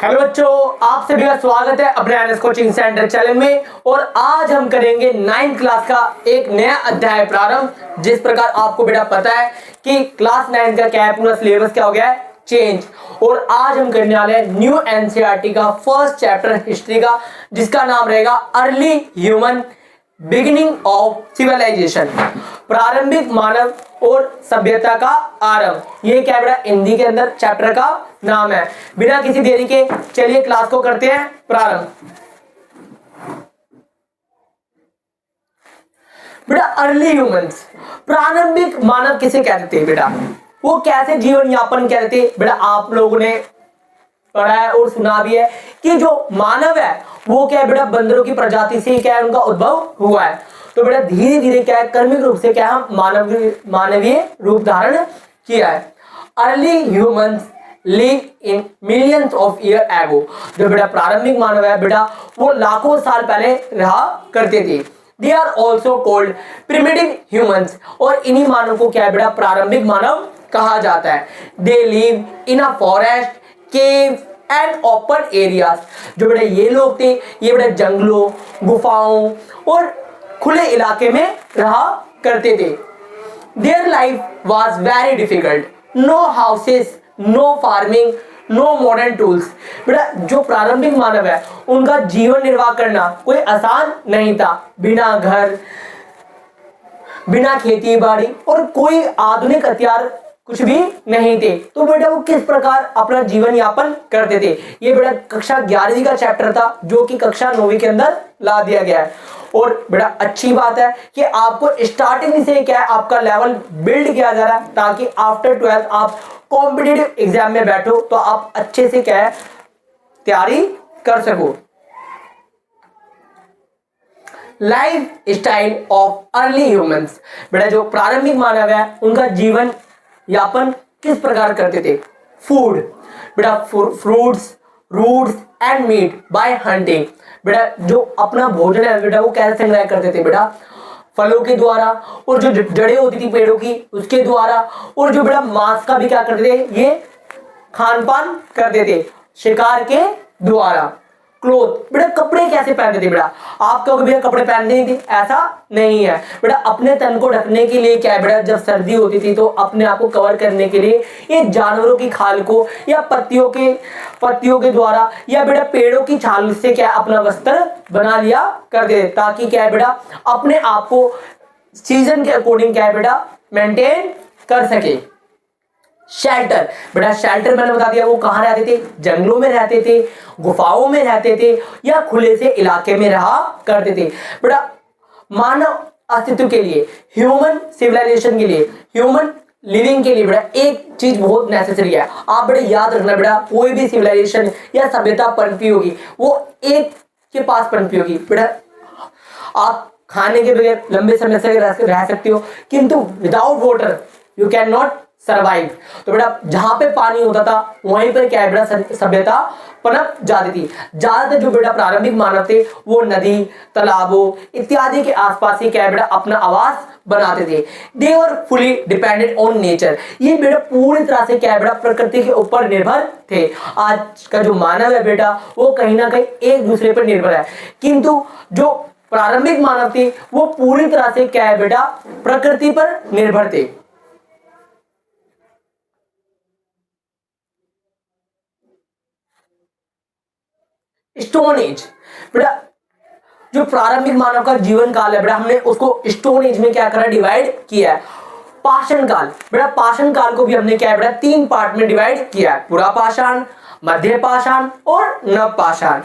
Hello बच्चों, आप सभी का स्वागत है अपने एनएस कोचिंग सेंटर चैनल में। और आज हम करेंगे 9th क्लास का एक नया अध्याय प्रारंभ। जिस प्रकार आपको बेटा पता है कि क्लास 9 का क्या है, पूरा सिलेबस क्या हो गया है, चेंज। और आज हम करने वाले हैं न्यू एनसीईआरटी का फर्स्ट चैप्टर हिस्ट्री का, जिसका नाम रहेगा early human beginning of civilization, प्रारंभिक मानव और सभ्यता का आरंभ। ये क्या बेटा हिंदी के अंदर चैप्टर का नाम है। बिना किसी देरी के चलिए क्लास को करते हैं प्रारंभ। बेटा अर्ली ह्यूमंस, प्रारंभिक मानव किसे कहते थे बेटा, वो कैसे जीवन यापन करते थे। बेटा आप लोगों ने पढ़ा है और सुना भी है कि जो मानव है वो क्या है बेटा, बंदरों की प्रजाति से क्या है उनका उद्भव हुआ है। तो बेटा धीरे धीरे क्या है, क्रमिक रूप से क्या है मानवीय रूप धारण किया है। Early humans live in millions of year ago. जो बेटा प्रारंभिक मानव है बेटा, वो लाखों साल पहले रहा करते थे। They are also called primitive humans, और इन्हीं मानव को क्या है बेटा, प्रारंभिक मानव कहा जाता है। They live in a forest, caves and open areas. जो बेटा ये लोग थे, ये बेटा जंगलों, गुफाओं और खुले इलाके में रहा करते थे। Their life was very difficult, no houses, no farming, no modern tools. बेटा जो प्रारंभिक मानव है उनका जीवन निर्वाह करना कोई आसान नहीं था। बिना घर, बिना खेती बाड़ी और कोई आधुनिक हथियार कुछ भी नहीं थे। तो बेटा वो किस प्रकार अपना जीवन यापन करते थे, ये बेटा कक्षा 11वीं का चैप्टर था, जो कि कक्षा 9वीं के अंदर ला दिया गया है। और बेटा अच्छी बात है कि आपको स्टार्टिंग से क्या है, आपका लेवल बिल्ड किया जा रहा है, ताकि आफ्टर 12th आप कॉम्पिटिटिव एग्जाम में बैठो तो आप अच्छे से क्या है तैयारी कर सको। Life style of early humans, बेटा जो प्रारंभिक मानव है उनका जीवन यापन किस प्रकार करते थे। फूड, बेटा fruits, roots and meat by hunting. बेटा जो अपना भोजन है बेटा वो कैसे संग्रह करते थे बेटा, फलों के द्वारा, और जो जड़ें होती थी पेड़ों की उसके द्वारा, और जो बेटा मांस का भी क्या करते थे, ये खान पान करते थे शिकार के द्वारा। क्लोथ, बेटा कपड़े कैसे पहनते थे बेटा, आप कभी भैया कपड़े पहनते नहीं थे, ऐसा नहीं है बेटा। अपने तन को ढकने के लिए क्या है बेटा, जब सर्दी होती थी तो अपने आप को कवर करने के लिए ये जानवरों की खाल को या पत्तियों के द्वारा या बेटा पेड़ों की छाल से क्या अपना वस्त्र बना लिया करते थे, ताकि क्या है बेटा अपने आप को सीजन के अकॉर्डिंग क्या है बेटा मेंटेन कर सके। शेल्टर, बेटा शेल्टर मैंने बता दिया, वो कहाँ रहते थे, जंगलों में रहते थे, गुफाओं में रहते थे या खुले से इलाके में रहा करते थे। बेटा मानव अस्तित्व के लिए, ह्यूमन सिविलाइजेशन के लिए, ह्यूमन लिविंग के लिए बेटा एक चीज बहुत नेसेसरी है। आप बेटा याद रखना, बेटा कोई भी सिविलाइजेशन या सभ्यता पनपी होगी वो एक के पास पनपी होगी। बेटा आप खाने के बगैर लंबे समय से रह सकते हो, किंतु without water you can not survive. तो बेटा जहां पे पानी होता था वहीं पर क्या है बेटा सभ्यता पनप जाती थी। ज्यादातर जो बेटा प्रारंभिक मानव थे वो नदी, तालाबों इत्यादि के आसपास ही क्या है बेटा अपना आवास बनाते थे। They were fully dependent on nature, ये बेटा पूरी तरह से क्या है बेटा प्रकृति के ऊपर निर्भर थे। आज का जो मानव है बेटा वो कहीं ना कहीं एक दूसरे पर निर्भर है, किंतु जो प्रारंभिक मानव थे वो पूरी तरह से क्या है बेटा प्रकृति पर निर्भर थे। स्टोन एज, बेटा जो प्रारंभिक मानव का जीवन काल है बेटा हमने उसको स्टोन एज में क्या करा, डिवाइड किया है। पाषाण काल, बेटा पाषाण काल को भी हमने क्या है बेटा 3 पार्ट में डिवाइड किया है, पुरा पाषाण, मध्य पाषाण और नव पाषाण।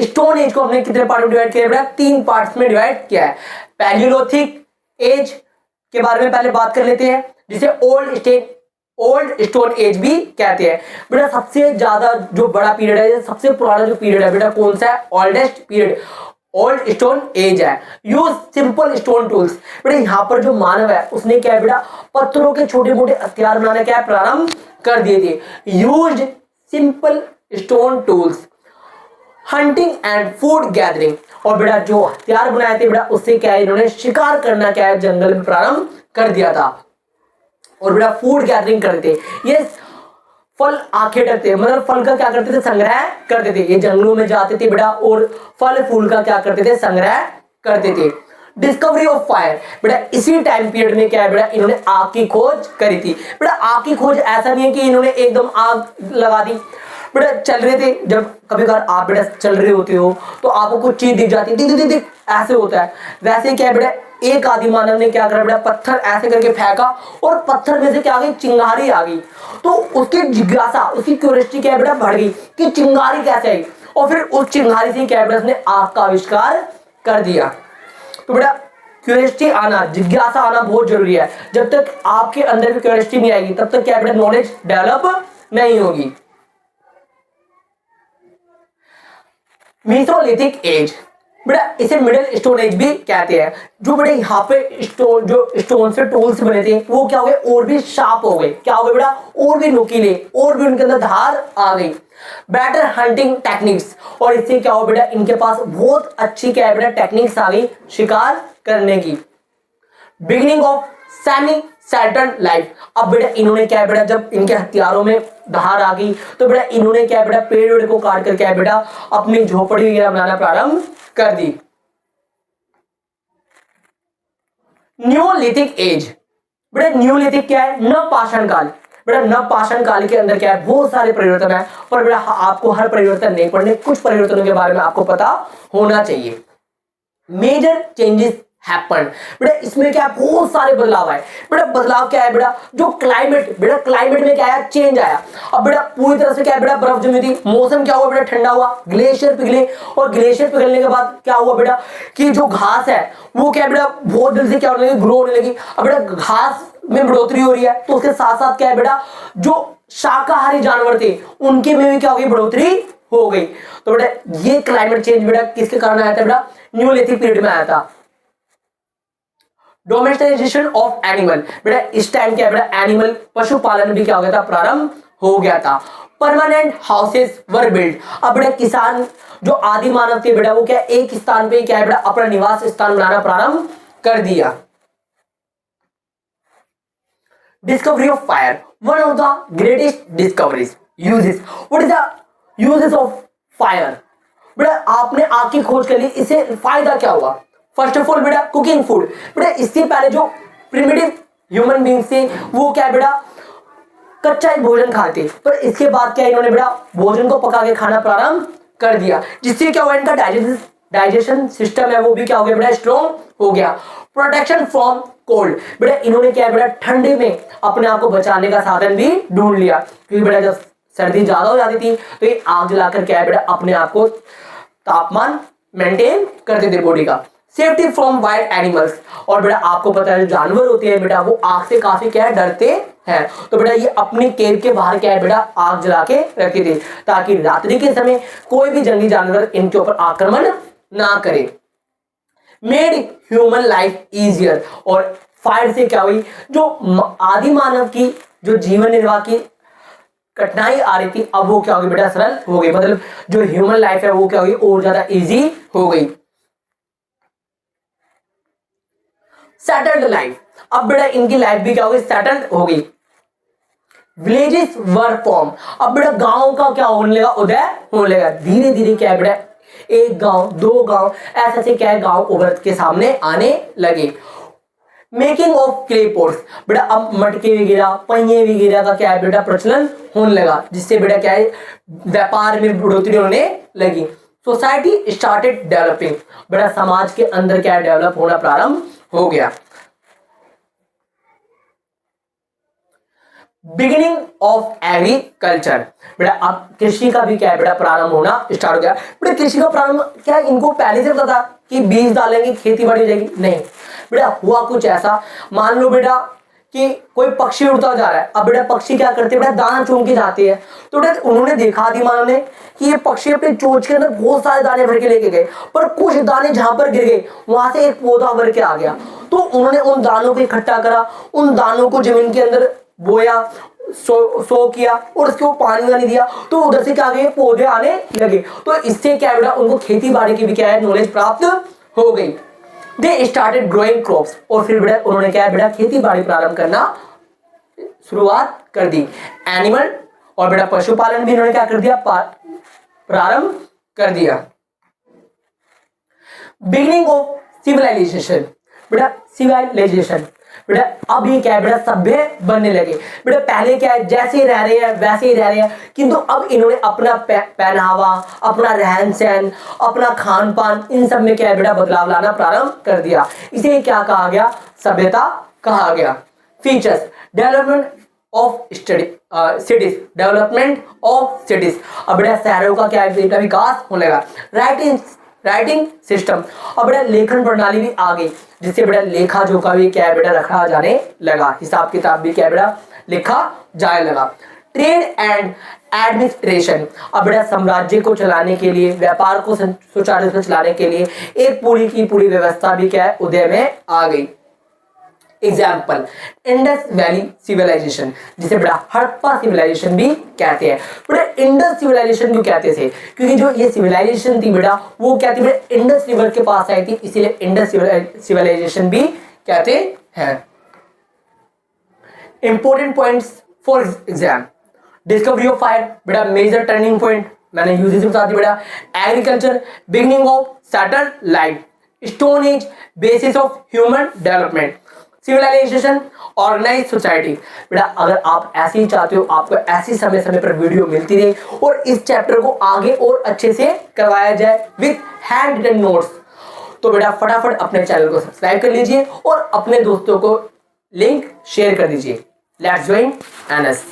स्टोन एज को हमने कितने पार्ट में डिवाइड किया है बेटा, 3 पार्ट्स में डिवाइड किया है। पैलियोलिथिक एज के बारे में पहले बात कर लेते हैं, जिसे ओल्ड स्टोन एज भी कहते हैं। बेटा सबसे ज्यादा जो बड़ा पीरियड है, सबसे पुराना जो पीरियड है बेटा कौन सा है, oldest period old stone age है। यूज सिंपल स्टोन टूल्स, बेटा यहाँ पर जो मानव है उसने क्या है बेटा पत्थरों के छोटे मोटे हथियार बनाने क्या है प्रारंभ कर दिए थे। Used simple stone tools, hunting and food gathering, और बेटा जो हथियार बनाए थे बेटा उससे क्या है इन्होंने शिकार करना क्या है जंगल में प्रारंभ कर दिया था। और बेटा फूड गैदरिंग करते थे। ये फल आंखें ढकते, मतलब फल का क्या करते थे, संग्रह करते थे। ये जंगलों में जाते थे बेटा और फल फूल का क्या करते थे, संग्रह करते थे। डिस्कवरी ऑफ फायर, बेटा इसी टाइम पीरियड में क्या है बेटा, इन्होंने आग की खोज करी थी। बेटा आग की खोज ऐसा नहीं है कि इन्होंने एकदम आग लगा दी, बेटा चल रहे थे, जब कभी कभार आप बेटा चल रहे होते हो तो आपको कुछ चीज दिख जाती है, दिख दिख दिख ऐसे होता है। वैसे क्या है बेटा, एक आदि मानव ने क्या करा बेटा, पत्थर ऐसे करके फेंका और पत्थर में से क्या आ गई, चिंगारी आ गई। तो उसकी जिज्ञासा, उसकी क्यूरियोसिटी क्या है बेटा, बढ़ गई कि चिंगारी कैसे आई, और फिर उस चिंगारी से क्या है बेटा, उसने आग का आविष्कार कर दिया। तो बेटा क्यूरियोसिटी आना, जिज्ञासा आना बहुत जरूरी है। जब तक आपके अंदर भी क्यूरियोसिटी नहीं आएगी तब तक क्या है बेटा, नॉलेज डेवलप नहीं होगी। मीसोलिथिक एज, बेटा इसे मिडिल स्टोन एज भी कहते हैं। जो बड़े यहाँ पे स्टोन, जो स्टोन से टूल्स बने थे वो क्या हो गए, और भी शार्प हो गए, क्या हो गए बेटा, और भी नुकीले, और भी उनके अंदर धार आ गई। बेटर हंटिंग टेक्निक्स, और इससे क्या हो बेटा, इनके पास बहुत अच्छी क्या है बेटा, टेक्निक्स आ गई शिकार करने की। Beginning of semi Saturn life, अब बेटा इन्होंने क्या है बेटा, जब इनके हथियारों में धार आ गई तो बेटा इन्होंने क्या है बेटा, पेड़ वेड़ को काट कर क्या है बेटा, अपनी झोपड़ी वगैरह बनाना प्रारंभ कर दी। न्यूलिथिक एज, बेटा न्यूलिथिक क्या है, नवपाषाण काल। बेटा नवपाषाण काल के अंदर क्या है, बहुत सारे परिवर्तन है, पर बेटा आपको हर परिवर्तन नहीं पढ़ने, कुछ परिवर्तनों के बारे में आपको पता होना चाहिए। मेजर चेंजेस हैपन, बेटा इसमें क्या है, बहुत सारे बदलाव आए। बेटा बदलाव क्या है बेटा, जो क्लाइमेट, बेटा क्लाइमेट में क्या आया, चेंज आया। अब बेटा पूरी तरह से क्या है बेटा, बर्फ जमी थी, मौसम क्या हुआ बेटा, ठंडा हुआ, ग्लेशियर पिघले, और ग्लेशियर पिघलने के बाद क्या हुआ बेटा, कि जो घास है वो क्या है बेटा, बहुत जल्दी से क्या होने लगी, ग्रो होने लगी। अब बेटा घास में बढ़ोतरी हो रही है तो उसके साथ साथ क्या है बेटा, जो शाकाहारी जानवर थे उनके में भी क्या हो गई, बढ़ोतरी हो गई। तो बेटा ये क्लाइमेट चेंज बेटा किसके कारण आया था बेटा, न्यूलिथिक पीरियड में आया था। डोमेस्टाइजेशन ऑफ एनिमल, बेटा इस टाइम क्या है बेटा, एनिमल पशुपालन भी क्या हो गया था, प्रारंभ हो गया था। परमानेंट हाउसेस वर बिल्ड, अब बेटा किसान जो आदि मानव थे बेटा, वो क्या एक स्थान पे क्या है बेटा, अपना निवास स्थान बनाना प्रारंभ कर दिया। Discovery of fire, one of the greatest discoveries. Uses, what is the uses of fire, बेटा आपने आग की खोज कर ली, इससे फायदा क्या हुआ। फर्स्ट ऑफ ऑल बेटा कुकिंग फूड, बेटा इससे पहले जो प्रिमिटिव ह्यूमन बींग्स थे वो क्या है बेटा, कच्चा ही भोजन खाते, पर इसके बाद क्या इन्होंने बेटा भोजन को पका के खाना प्रारंभ कर दिया, जिससे क्या हुआ, इनका डाइजेशन सिस्टम है वो भी क्या हो गया बेटा, स्ट्रॉन्ग हो गया। प्रोटेक्शन फ्रॉम कोल्ड, बेटा इन्होंने क्या है बेटा, ठंडे में अपने आप को बचाने का साधन भी ढूंढ लिया, क्योंकि बेटा जब सर्दी ज्यादा हो जाती थी तो ये आग जलाकर क्या है बेटा, अपने आप को तापमान मेंटेन करते थे बॉडी का। सेफ्टी फ्रॉम वाइल्ड एनिमल्स, और बेटा आपको पता है जो जानवर होते हैं बेटा वो आग से काफी क्या है, डरते हैं, तो बेटा ये अपने केव के बाहर क्या है बेटा, आग जला के रखते थे ताकि रात्रि के समय कोई भी जंगली जानवर इनके ऊपर आक्रमण ना करे। मेड ह्यूमन लाइफ इजियर, और फायर से क्या हुई, जो आदि मानव की जो जीवन निर्वाह की कठिनाई आ रही थी अब वो क्या होगी बेटा, सरल हो गई, मतलब जो ह्यूमन लाइफ है वो क्या होगी, और ज्यादा इजी हो गई। सेटल्ड लाइफ, अब बेटा इनकी लाइफ भी क्या हो गई, सेटल्ड हो गई। विलेजेस वर फॉर्म, अब बेटा गांव का क्या होने लगा, उदय होने लगा, धीरे धीरे क्या है बेटा, एक गांव, दो गांव, ऐसे से क्या है गांव उभर के सामने आने लगे। मेकिंग ऑफ क्ले पॉट्स, बेटा अब मटके वगैरह, पहिए वगैरह का क्या है बेटा, प्रचलन होने लगा, जिससे बेटा क्या है, व्यापार में बढ़ोतरी होने लगी। सोसाइटी स्टार्टेड डेवलपिंग, बेटा समाज के अंदर क्या डेवलप होना प्रारंभ हो गया। बिगिनिंग ऑफ एग्रीकल्चर, बेटा अब कृषि का भी क्या है बेटा, प्रारंभ होना स्टार्ट हो गया। बेटा कृषि का प्रारंभ क्या इनको पहले से पता था कि बीज डालेंगे खेती बाड़ी हो जाएगी, नहीं बेटा हुआ कुछ ऐसा, मान लो बेटा कि कोई पक्षी उड़ता जा रहा है, अब बेटा पक्षी क्या करते हैं बेटा, दाना चुन के जाते हैं, तो बेटा उन्होंने देखा आदि मानव ने कि ये पक्षी अपने चोंच के अंदर बहुत सारे दाने भर के लेके गए, पर कुछ दाने जहां पर गिर गए वहां से एक पौधा भर के आ गया, तो उन्होंने उन दानों को इकट्ठा करा, उन दानों को जमीन के अंदर बोया, सो किया, और उसको पानी वानी दिया, तो उधर से क्या गए, पौधे आने लगे, तो इससे क्या बेटा उनको खेती बाड़ी की भी क्या है, नॉलेज प्राप्त हो गई। दे स्टार्टेड ग्रोइंग क्रॉप्स, और फिर बेटा उन्होंने क्या है बेटा, खेती बाड़ी प्रारंभ करना शुरुआत कर दी। एनिमल और बेटा पशुपालन भी इन्होंने क्या कर दिया, प्रारंभ कर दिया। बिगिनिंग ऑफ सिविलाइजेशन, बेटा सिविलाइजेशन, बेटा अब ये क्या है बेटा, सभ्य बनने लगे। बेटा पहले क्या है, जैसे ही रह रहे हैं वैसे ही रह रहे हैं, किंतु अब इन्होंने अपना पहनावा, अपना रहन सहन, अपना खान पान, इन सब में क्या है बेटा बदलाव लाना प्रारंभ कर दिया। इसे क्या कहा गया, सभ्यता कहा गया। Features, development of cities, development of cities, अब बेटा शहरों का क्या है बेटा विकास होने लगा। राइटिंग सिस्टम, अब बेटा लेखन प्रणाली भी आ गई, जिससे बेटा लेखा जोखा भी क्या है बेटा रखा जाने लगा, हिसाब किताब भी क्या है बेटा लिखा जाने लगा। ट्रेड एंड एडमिनिस्ट्रेशन, अब बेटा साम्राज्य को चलाने के लिए, व्यापार को सुचारू रूप से चलाने के लिए एक पूरी की पूरी व्यवस्था भी क्या है उदय में आ गई। एग्जाम्पल, इंडस वैली सिविलाइजेशन, जिसे बेटा हड़प्पा सिविलाइजेशन भी कहते हैं। बेटा इंडस सिविलाइजेशन क्यों कहते थे, क्योंकि जो ये सिविलाइजेशन थी बेटा वो क्या थी बेटा, इंडस रिवर के पास आई थी, इसीलिए इंडस सिविलाइजेशन भी कहते हैं। Important points for exam, discovery of fire, बेटा मेजर टर्निंग पॉइंट मैंने यूजेस बता दी बेटा। Agriculture, beginning of satellite, stone age, basis of human development, civilization, organize society. बेटा अगर आप ऐसे ही चाहते हो, आपको ऐसी समय समय पर वीडियो मिलती रहे और इस चैप्टर को आगे और अच्छे से करवाया जाए विथ हैंड रिटन नोट्स, तो बेटा फटाफट अपने चैनल को सब्सक्राइब कर लीजिए और अपने दोस्तों को लिंक शेयर कर दीजिए। Let's join NS.